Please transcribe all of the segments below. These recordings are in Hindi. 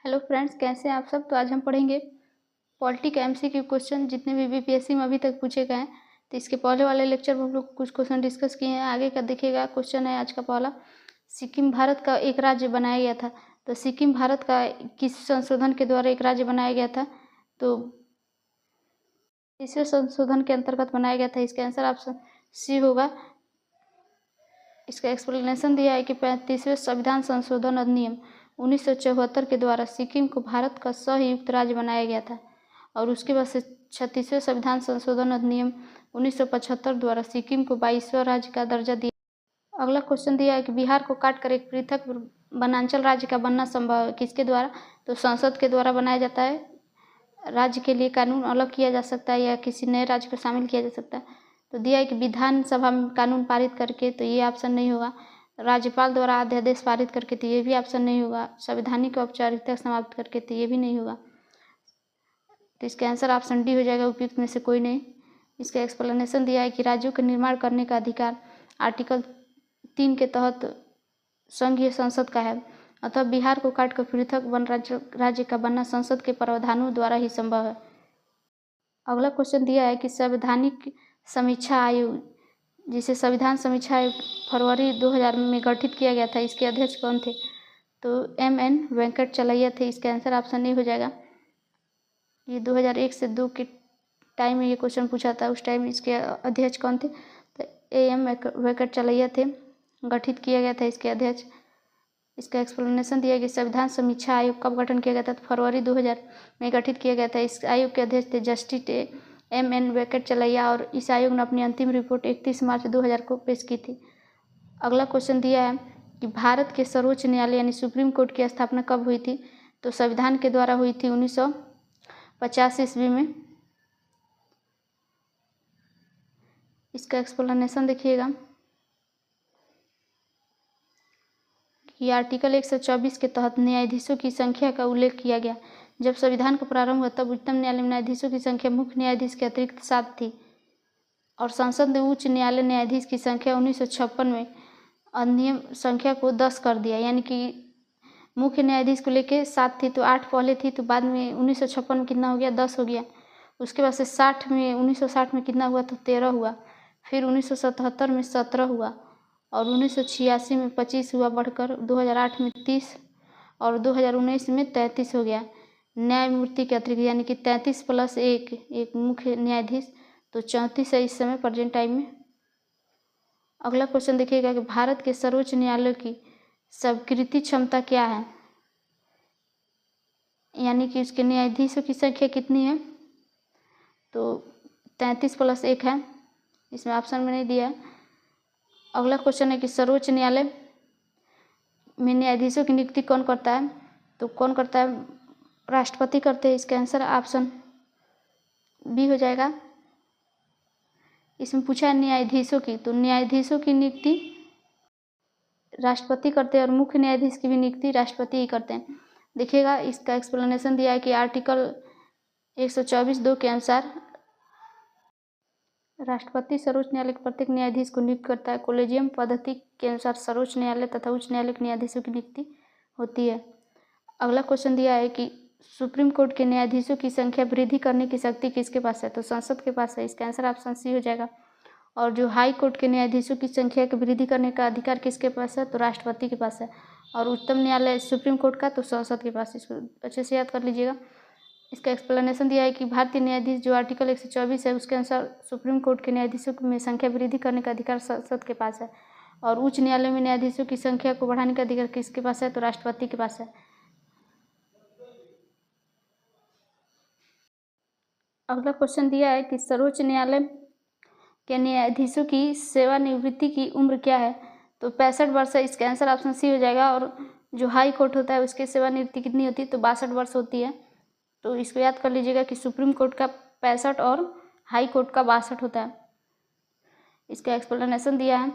हेलो फ्रेंड्स, कैसे हैं आप सब। तो आज हम पढ़ेंगे पॉलिटी के एमसीक्यू क्वेश्चन जितने भी बीपीएससी में अभी तक पूछे गए हैं। तो इसके पहले वाले लेक्चर में हम लोग कुछ क्वेश्चन डिस्कस किए हैं। आगे का देखिएगा। क्वेश्चन है आज का पहला, सिक्किम भारत का एक राज्य बनाया गया था। तो सिक्किम भारत का किस संशोधन के द्वारा एक राज्य बनाया गया था? तो तीसरे संशोधन के अंतर्गत बनाया गया था। इसका आंसर ऑप्शन सी होगा। इसका एक्सप्लेनेशन दिया है कि 35वें संविधान संशोधन अधिनियम 1974 के द्वारा सिक्किम को भारत का संयुक्त राज्य बनाया गया था। और उसके बाद से 36वें संविधान संशोधन अधिनियम 1975 द्वारा सिक्किम को 22वां राज्य का दर्जा दिया। अगला क्वेश्चन दिया है कि बिहार को काटकर एक पृथक वनांचल राज्य का बनना संभव है, किसके द्वारा? तो संसद के द्वारा बनाया जाता है। राज्य के लिए कानून अलग किया जा सकता है या किसी नए राज्य को शामिल किया जा सकता है। तो दिया है कि विधानसभा में कानून पारित करके, तो ये ऑप्शन नहीं होगा। राज्यपाल द्वारा अध्यादेश पारित करके, तो ये भी ऑप्शन नहीं होगा। संवैधानिक औपचारिकता समाप्त करके, तो ये भी नहीं होगा। तो इसका आंसर ऑप्शन डी हो जाएगा, उपयुक्त में से कोई नहीं। इसका एक्सप्लेनेशन दिया है कि राज्यों के निर्माण करने का अधिकार आर्टिकल 3 के तहत संघीय संसद का है, अतः बिहार को काटकर पृथक वन राज्य का बनना संसद के प्रावधानों द्वारा ही संभव है। अगला क्वेश्चन दिया है कि संवैधानिक समीक्षा आयोग, जिसे संविधान समीक्षा आयोग फरवरी 2000 में गठित किया गया था, इसके अध्यक्ष कौन थे? तो MN वेंकटचलैया थे। इसका आंसर ऑप्शन नहीं हो जाएगा। ये 2001 से 2 के टाइम में ये क्वेश्चन पूछा था। उस टाइम इसके अध्यक्ष कौन थे? तो AM वेंकटचलैया थे। गठित किया गया था इसके अध्यक्ष। इसका एक्सप्लेनेशन दिया कि संविधान समीक्षा आयोग कब गठन किया गया था? तो फरवरी 2000 में गठित किया गया था। इस आयोग के अध्यक्ष थे जस्टिस MN वेंकटचलैया, और इस आयोग ने अपनी अंतिम रिपोर्ट 31 मार्च 2000 को पेश की थी। अगला क्वेश्चन दिया है कि भारत के सर्वोच्च न्यायालय यानी सुप्रीम कोर्ट की स्थापना कब हुई थी? तो संविधान के द्वारा हुई थी 1950 ईस्वी में। इसका एक्सप्लेनेशन देखिएगा कि आर्टिकल 124 के तहत न्यायाधीशों की संख्या का उल्लेख किया गया। जब संविधान का प्रारंभ हुआ तब उच्चतम न्यायालय में न्यायाधीशों की संख्या मुख्य न्यायाधीश के अतिरिक्त 7 थी, और संसद ने उच्च न्यायालय न्यायाधीश की संख्या 1956 में अधिनियम संख्या को 10 कर दिया। यानी कि मुख्य न्यायाधीश को लेके 7 थी, तो 8 पहले थी, तो बाद में 1956 में कितना हो गया? 10 हो गया। उसके बाद से 1960 में कितना हुआ? तो 13 हुआ। फिर 1977 में 17 हुआ, और 1986 में 25 हुआ बढ़कर, 2008 में 30, और 2019 में 33 हो गया न्यायमूर्ति के अतिरिक्त। यानी कि 33 प्लस एक मुख्य न्यायाधीश, तो 34 है इस समय प्रेजेंट टाइम में। अगला क्वेश्चन देखिएगा कि भारत के सर्वोच्च न्यायालय की स्वीकृति क्षमता क्या है, यानी कि उसके न्यायाधीशों की संख्या कितनी है? तो 33 प्लस 1 है, इसमें ऑप्शन में नहीं दिया। अगला क्वेश्चन है कि सर्वोच्च न्यायालय में न्यायाधीशों की नियुक्ति कौन करता है? तो कौन करता है? राष्ट्रपति करते हैं। इसका आंसर ऑप्शन बी हो जाएगा। इसमें पूछा है न्यायाधीशों की, तो न्यायाधीशों की नियुक्ति राष्ट्रपति करते हैं, और मुख्य न्यायाधीश की भी नियुक्ति राष्ट्रपति ही करते हैं। देखिएगा, इसका एक्सप्लेनेशन दिया है कि आर्टिकल 124(2) के अनुसार राष्ट्रपति सर्वोच्च न्यायालय के प्रत्येक न्यायाधीश को नियुक्त करता है। कोलेजियम पद्धति के अनुसार सर्वोच्च न्यायालय तथा उच्च न्यायालय के न्यायाधीशों की नियुक्ति होती है। अगला क्वेश्चन दिया है कि सुप्रीम कोर्ट के न्यायाधीशों की संख्या वृद्धि करने की शक्ति किसके पास है? तो संसद के पास है। इसका आंसर ऑप्शन सी हो जाएगा। और जो हाई कोर्ट के न्यायाधीशों की संख्या की वृद्धि करने का अधिकार किसके पास है? तो राष्ट्रपति के पास है। और उच्चतम न्यायालय सुप्रीम कोर्ट का तो संसद के पास। इसको अच्छे से याद कर लीजिएगा। इसका एक्सप्लेनेशन दिया है कि भारतीय न्यायाधीश जो आर्टिकल 124 है उसके अनुसार सुप्रीम कोर्ट के न्यायाधीशों में संख्या वृद्धि करने का अधिकार संसद के पास है, और उच्च न्यायालय में न्यायाधीशों की संख्या को बढ़ाने का अधिकार किसके पास है? तो राष्ट्रपति के पास है। अगला क्वेश्चन दिया है कि सर्वोच्च न्यायालय के न्यायाधीशों की सेवानिवृत्ति की उम्र क्या है? तो 65 वर्ष है। इसका आंसर ऑप्शन सी हो जाएगा। और जो हाई कोर्ट होता है उसकी सेवानिवृत्ति कितनी होती है? तो 62 वर्ष होती है। तो इसको याद कर लीजिएगा कि सुप्रीम कोर्ट का 65 और हाई कोर्ट का 62 होता है। इसका एक्सप्लेनेशन दिया है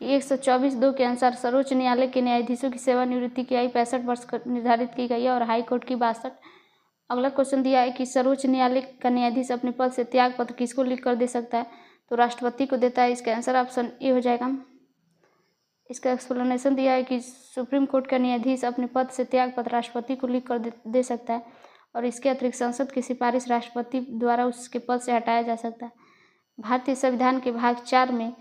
कि 124(2) के अनुसार सर्वोच्च न्यायालय के न्यायाधीशों की सेवानिवृत्ति की आयु 65 वर्ष निर्धारित की गई है, और हाई कोर्ट की 62। अगला क्वेश्चन दिया है कि सर्वोच्च न्यायालय का न्यायाधीश अपने पद से त्याग पत्र किसको लिख कर दे सकता है? तो राष्ट्रपति को देता है। इसका आंसर ऑप्शन ए हो जाएगा। इसका एक्सप्लेनेशन दिया है कि सुप्रीम कोर्ट का न्यायाधीश अपने पद से त्यागपत्र राष्ट्रपति को लिख कर दे सकता है और इसके अतिरिक्त संसद की सिफारिश राष्ट्रपति द्वारा उसके पद से हटाया जा सकता है। भारतीय संविधान के भाग 4 में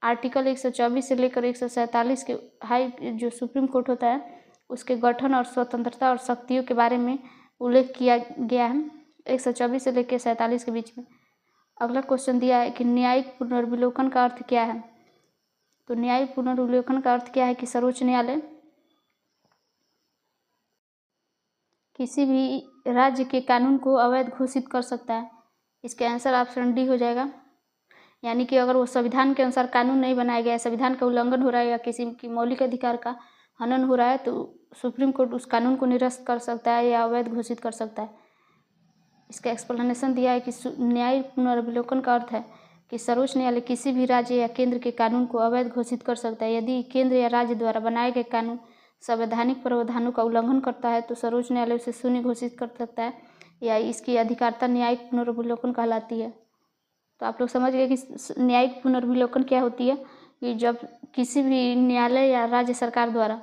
आर्टिकल 124 से लेकर 147 के हाई जो सुप्रीम कोर्ट होता है उसके गठन और स्वतंत्रता और शक्तियों के बारे में उल्लेख किया गया है 124 से लेकर 47 के बीच में। अगला क्वेश्चन दिया है कि न्यायिक पुनर्विलोकन का अर्थ क्या है। तो न्यायिक पुनर्विलोकन का अर्थ क्या है कि सर्वोच्च न्यायालय किसी भी राज्य के कानून को अवैध घोषित कर सकता है। इसका आंसर ऑप्शन डी हो जाएगा। यानी कि अगर वो संविधान के अनुसार कानून नहीं बनाया गया है, संविधान का उल्लंघन हो रहा है या किसी की मौलिक अधिकार का हनन हो रहा है तो सुप्रीम कोर्ट उस कानून को निरस्त कर सकता है या अवैध घोषित कर सकता है। इसका एक्सप्लेनेशन दिया है कि न्यायिक पुनर्विलोकन का अर्थ है कि सर्वोच्च न्यायालय किसी भी राज्य या केंद्र के कानून को अवैध घोषित कर सकता है। यदि केंद्र या राज्य द्वारा बनाए गए कानून संवैधानिक प्रावधानों का उल्लंघन करता है तो सर्वोच्च न्यायालय उसे शून्य घोषित कर सकता है या इसकी अधिकारता न्यायिक पुनर्विलोकन कहलाती है। तो आप लोग समझ गए कि न्यायिक पुनर्विलोकन क्या होती है कि जब किसी भी न्यायालय या राज्य सरकार द्वारा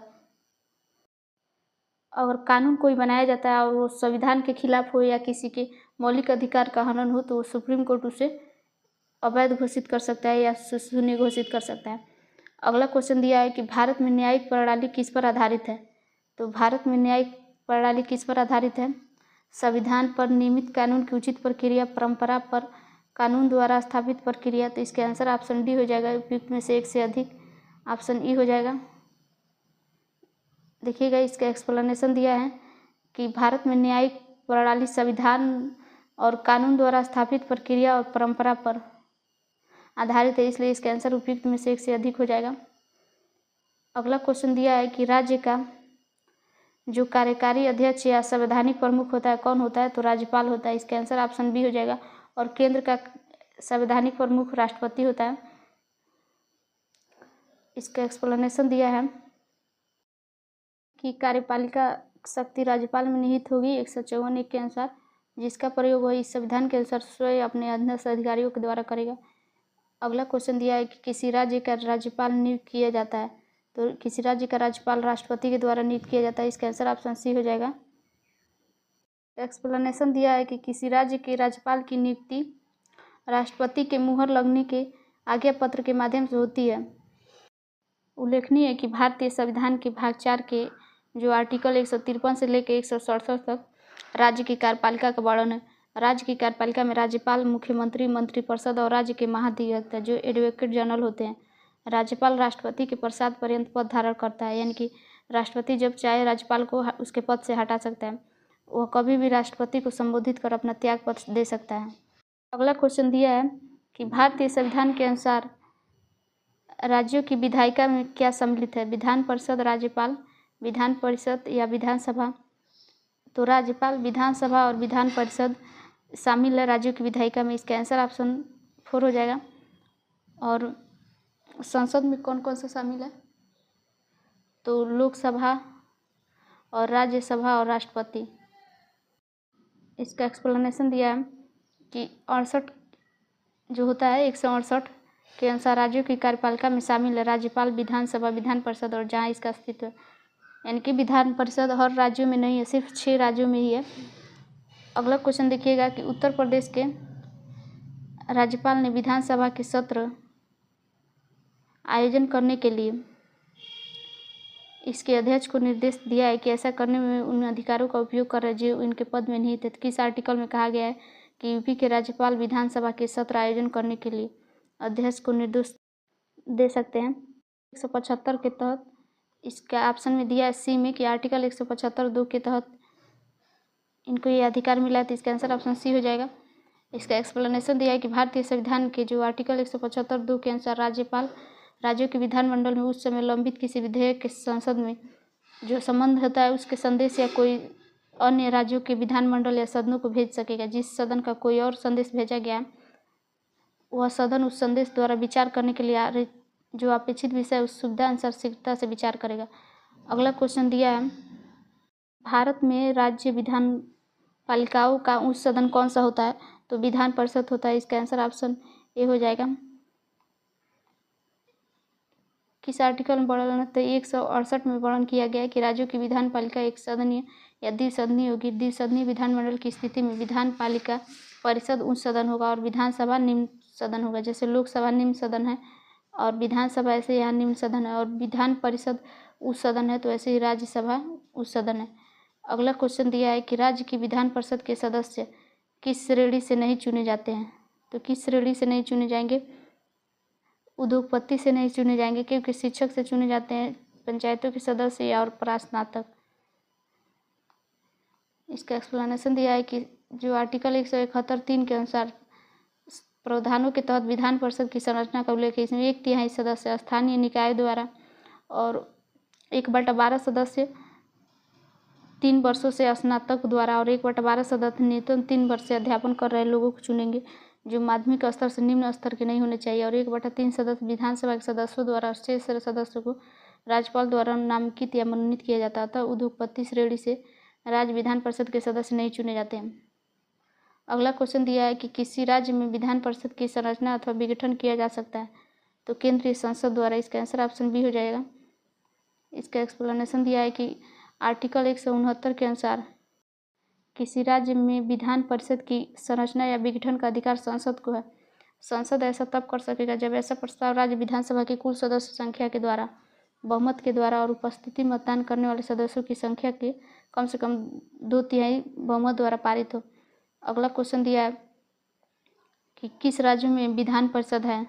अगर कानून कोई बनाया जाता है और वो संविधान के खिलाफ हो या किसी के मौलिक अधिकार का हनन हो तो वो सुप्रीम कोर्ट उसे अवैध घोषित कर सकता है या शून्य घोषित कर सकता है। अगला क्वेश्चन दिया है कि भारत में न्यायिक प्रणाली किस पर आधारित है। तो भारत में न्यायिक प्रणाली किस पर आधारित है। संविधान पर, नियमित कानून की उचित प्रक्रिया, परंपरा पर, कानून द्वारा स्थापित प्रक्रिया। तो इसके आंसर ऑप्शन डी हो जाएगा। उपयुक्त में से एक से अधिक ऑप्शन ई हो जाएगा। देखिएगा इसका एक्सप्लेनेशन दिया है कि भारत में न्यायिक प्रणाली संविधान और कानून द्वारा स्थापित प्रक्रिया और परंपरा पर आधारित है, इसलिए इसका आंसर उपयुक्त में से एक से अधिक हो जाएगा। अगला क्वेश्चन दिया है कि राज्य का जो कार्यकारी अध्यक्ष या संवैधानिक प्रमुख होता है कौन होता है। तो राज्यपाल होता है। इसका आंसर ऑप्शन बी हो जाएगा। और केंद्र का संवैधानिक प्रमुख राष्ट्रपति होता है। इसका एक्सप्लेनेशन दिया है कि कार्यपालिका शक्ति राज्यपाल में निहित होगी 154 के अनुसार, जिसका प्रयोग वह इस संविधान के अनुसार स्वयं अपने अधीनस्थ अधिकारियों के द्वारा करेगा। अगला क्वेश्चन दिया है कि किसी राज्य का राज्यपाल नियुक्त किया जाता है। तो किसी राज्य का राज्यपाल राष्ट्रपति के द्वारा नियुक्त किया जाता है। इसका आंसर ऑप्शन सी हो जाएगा। एक्सप्लेनेशन दिया है कि किसी राज्य के राज्यपाल की नियुक्ति राष्ट्रपति के मुहर लगने के आज्ञा पत्र के माध्यम से होती है। उल्लेखनीय है कि भारतीय संविधान के भाग 4 के जो आर्टिकल 153 से लेकर 167 तक राज्य की कार्यपालिका का वर्णन है। राज्य की कार्यपालिका में राज्यपाल, मुख्यमंत्री, मंत्रिपरिषद और राज्य के महाधिवक्ता जो एडवोकेट जनरल होते हैं। राज्यपाल राष्ट्रपति के प्रसाद पर्यंत पद धारण करता है, यानी कि राष्ट्रपति जब चाहे राज्यपाल को उसके पद से हटा सकता है। वह कभी भी राष्ट्रपति को संबोधित कर अपना त्यागपत्र दे सकता है। अगला क्वेश्चन दिया है कि भारतीय संविधान के अनुसार राज्यों की विधायिका में क्या सम्मिलित है। विधान परिषद, राज्यपाल, विधान परिषद या विधानसभा। तो राज्यपाल, विधानसभा और विधान परिषद शामिल है राज्यों की विधायिका में। इसका आंसर ऑप्शन 4 हो जाएगा। और संसद में कौन कौन सा शामिल है। तो लोकसभा और राज्यसभा और राष्ट्रपति। इसका एक्सप्लेनेशन दिया है कि 68 जो होता है 168 के अनुसार राज्यों की कार्यपालिका में शामिल है राज्यपाल, विधानसभा, विधान परिषद और जहाँ इसका अस्तित्व है, यानी कि विधान परिषद हर राज्यों में नहीं है, सिर्फ 6 राज्यों में ही है। अगला क्वेश्चन देखिएगा कि उत्तर प्रदेश के राज्यपाल ने विधानसभा के सत्र आयोजन करने के लिए इसके अध्यक्ष को निर्देश दिया है कि ऐसा करने में उन अधिकारों का उपयोग कर रहे जो इनके पद में निहित है। किस आर्टिकल में कहा गया है कि यूपी के राज्यपाल विधानसभा के सत्र आयोजन करने के लिए अध्यक्ष को निर्देश दे सकते हैं। 175 के तहत इसका ऑप्शन में दिया है सी में कि आर्टिकल 175(2) के तहत इनको ये अधिकार मिला है। तो इसका आंसर ऑप्शन सी हो जाएगा। इसका एक्सप्लेनेशन दिया है कि भारतीय संविधान के जो आर्टिकल 175(2) के अनुसार राज्यपाल राज्यों के विधानमंडल में उस समय लंबित किसी विधेयक के संसद में जो संबंध होता है उसके संदेश या कोई अन्य राज्यों के विधानमंडल या सदनों को भेज सकेगा। जिस सदन का कोई और संदेश भेजा गया वह सदन उस संदेश द्वारा विचार करने के लिए जो अपेक्षित विषय उस सुविधा अनुसार शीघ्रता से विचार करेगा। अगला क्वेश्चन दिया है भारत में राज्य विधान पालिकाओं का उच्च सदन कौन सा होता है। तो विधान परिषद होता है। इसका आंसर ऑप्शन ए हो जाएगा। किस आर्टिकल में वर्णन है? तो 168 में वर्णन किया गया है कि राज्यों की विधान पालिका एक सदनीय या द्विसदनीय होगी। द्विसदनीय विधानमंडल की स्थिति में विधान पालिका परिषद उच्च सदन होगा और विधानसभा निम्न सदन होगा। जैसे लोकसभा निम्न सदन है और विधानसभा ऐसे यहाँ निम्न सदन है, और विधान परिषद उच्च सदन है, तो ऐसे ही राज्यसभा उच्च सदन है। अगला क्वेश्चन दिया है कि राज्य की विधान परिषद के सदस्य किस श्रेणी से नहीं चुने जाते हैं? तो किस श्रेणी से नहीं चुने जाएंगे? उद्योगपति से नहीं चुने जाएंगे, क्योंकि शिक्षक से चुने जाते हैं, पंचायतों के सदस्य या और प्रास्नातक। इसका एक्सप्लेनेशन दिया है कि जो आर्टिकल 171(3) के अनुसार प्रावधानों के तहत विधान परिषद की संरचना का उल्लेख है। इसमें 1/3 सदस्य स्थानीय निकाय द्वारा और 1/12 सदस्य 3 वर्षों से स्नातक द्वारा और 1/12 सदस्य न्यूनतम 3 वर्ष से अध्यापन कर रहे लोगों को चुनेंगे, जो माध्यमिक स्तर से निम्न स्तर के नहीं होने चाहिए, और 1/3 सदस्य विधानसभा के सदस्यों द्वारा और 6 सदस्यों को राज्यपाल द्वारा नामांकित या मनोनीत किया जाता है। अतः उद्योगपति श्रेणी से राज्य विधान परिषद के सदस्य नहीं चुने जाते हैं। अगला क्वेश्चन दिया है कि किसी राज्य में विधान परिषद की संरचना अथवा विघटन किया जा सकता है? तो केंद्रीय संसद द्वारा। इसका आंसर ऑप्शन बी हो जाएगा। इसका एक्सप्लेनेशन दिया है कि आर्टिकल 169 के अनुसार किसी राज्य में विधान परिषद की संरचना या विघटन का अधिकार संसद को है। संसद ऐसा तब कर सकेगा जब ऐसा प्रस्ताव राज्य विधानसभा की कुल सदस्य संख्या के द्वारा, बहुमत के द्वारा और उपस्थिति मतदान करने वाले सदस्यों की संख्या के कम से कम 2/3 बहुमत द्वारा पारित हो। अगला क्वेश्चन दिया है कि किस राज्य में विधान परिषद है?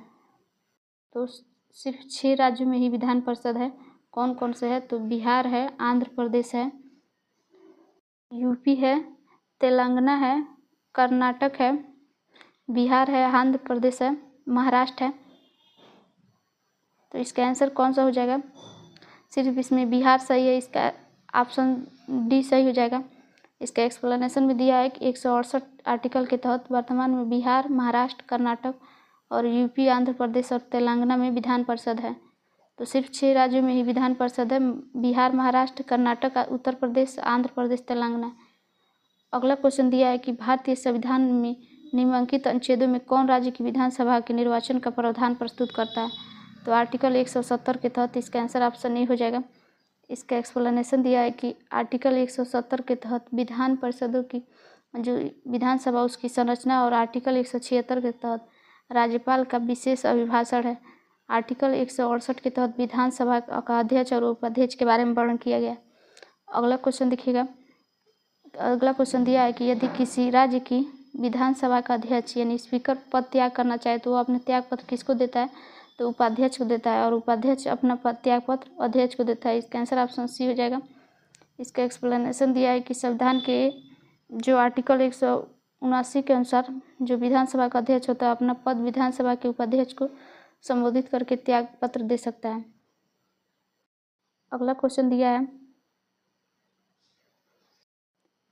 तो सिर्फ 6 राज्यों में ही विधान परिषद है। कौन कौन से है? तो बिहार है, आंध्र प्रदेश है, यूपी है, तेलंगाना है, कर्नाटक है, बिहार है, आंध्र प्रदेश है, महाराष्ट्र है। तो इसका आंसर कौन सा हो जाएगा? सिर्फ इसमें बिहार सही है, इसका ऑप्शन डी सही हो जाएगा। इसका एक्सप्लेनेशन में दिया है कि 168 आर्टिकल के तहत वर्तमान में बिहार, महाराष्ट्र, कर्नाटक और यूपी, आंध्र प्रदेश और तेलंगाना में विधान परिषद है। तो सिर्फ 6 राज्यों में ही विधान परिषद है, बिहार, महाराष्ट्र, कर्नाटक, उत्तर प्रदेश, आंध्र प्रदेश, तेलंगाना। अगला क्वेश्चन दिया है कि भारतीय संविधान में निम्नलिखित अनुच्छेदों में कौन राज्य की विधानसभा के निर्वाचन का प्रावधान प्रस्तुत करता है? तो आर्टिकल 170 के तहत इसका आंसर ऑप्शन ए हो जाएगा। इसका एक्सप्लेनेशन दिया है कि आर्टिकल 170 के तहत विधान परिषदों की जो विधानसभा उसकी संरचना, और आर्टिकल 176 के तहत राज्यपाल का विशेष अभिभाषण है। आर्टिकल 168 के तहत विधानसभा का अध्यक्ष और उपाध्यक्ष के बारे में वर्णन किया गया। अगला क्वेश्चन देखिएगा। अगला क्वेश्चन दिया है कि यदि किसी राज्य की विधानसभा का अध्यक्ष यानी स्पीकर पद त्याग करना चाहे तो वो अपना त्याग पत्र किसको देता है? तो उपाध्यक्ष को देता है, और उपाध्यक्ष अपना त्याग पत्र अध्यक्ष को देता है। इसका आंसर ऑप्शन सी हो जाएगा। इसका एक्सप्लेनेशन दिया है कि संविधान के जो आर्टिकल 179 के अनुसार जो विधानसभा का अध्यक्ष होता है अपना पद विधानसभा के उपाध्यक्ष को संबोधित करके त्याग पत्र दे सकता है। अगला क्वेश्चन दिया है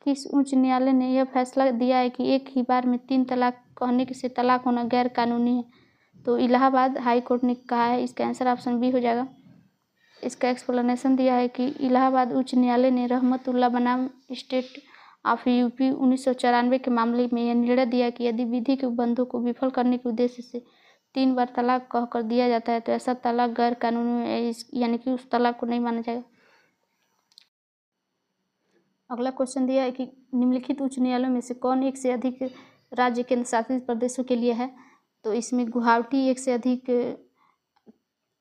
किस उच्च न्यायालय ने यह फैसला दिया है कि एक ही बार में 3 तलाक कहने से तलाक होना गैर कानूनी है? तो इलाहाबाद हाई कोर्ट ने कहा है। इसका आंसर ऑप्शन बी हो जाएगा। इसका एक्सप्लेनेशन दिया है कि इलाहाबाद उच्च न्यायालय ने रहमतुल्लाह बनाम स्टेट ऑफ यूपी 1994 के मामले में यह निर्णय दिया कि यदि विधि के उपबंधों को विफल करने के उद्देश्य से 3 बार तलाक कहकर दिया जाता है तो ऐसा तलाक गैर कानूनी है, यानी कि उस तलाक को नहीं माना जाएगा। अगला क्वेश्चन दिया है कि निम्नलिखित उच्च न्यायालयों में से कौन एक से अधिक राज्य केंद्र शासित प्रदेशों के लिए है? तो इसमें गुवाहाटी एक से अधिक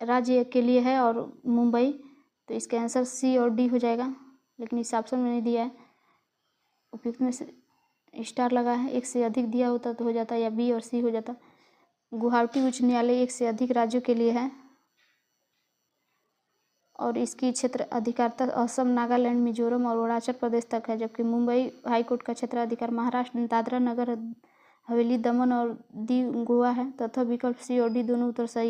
राज्य के लिए है और मुंबई। तो इसका आंसर सी और डी हो जाएगा, लेकिन इस ऑप्शन में नहीं दिया है। उपयुक्त में से स्टार लगा है, एक से अधिक दिया होता तो हो जाता या बी और सी हो जाता। गुवाहाटी उच्च न्यायालय एक से अधिक राज्यों के लिए है और इसकी क्षेत्र अधिकारिता असम, नागालैंड, मिजोरम और अरुणाचल प्रदेश तक है, जबकि मुंबई हाईकोर्ट का क्षेत्राधिकार महाराष्ट्र, दादरा नगर हवेली, दमन और दीव, गोवा है तथा विकल्प सी और डी दोनों उत्तर सही।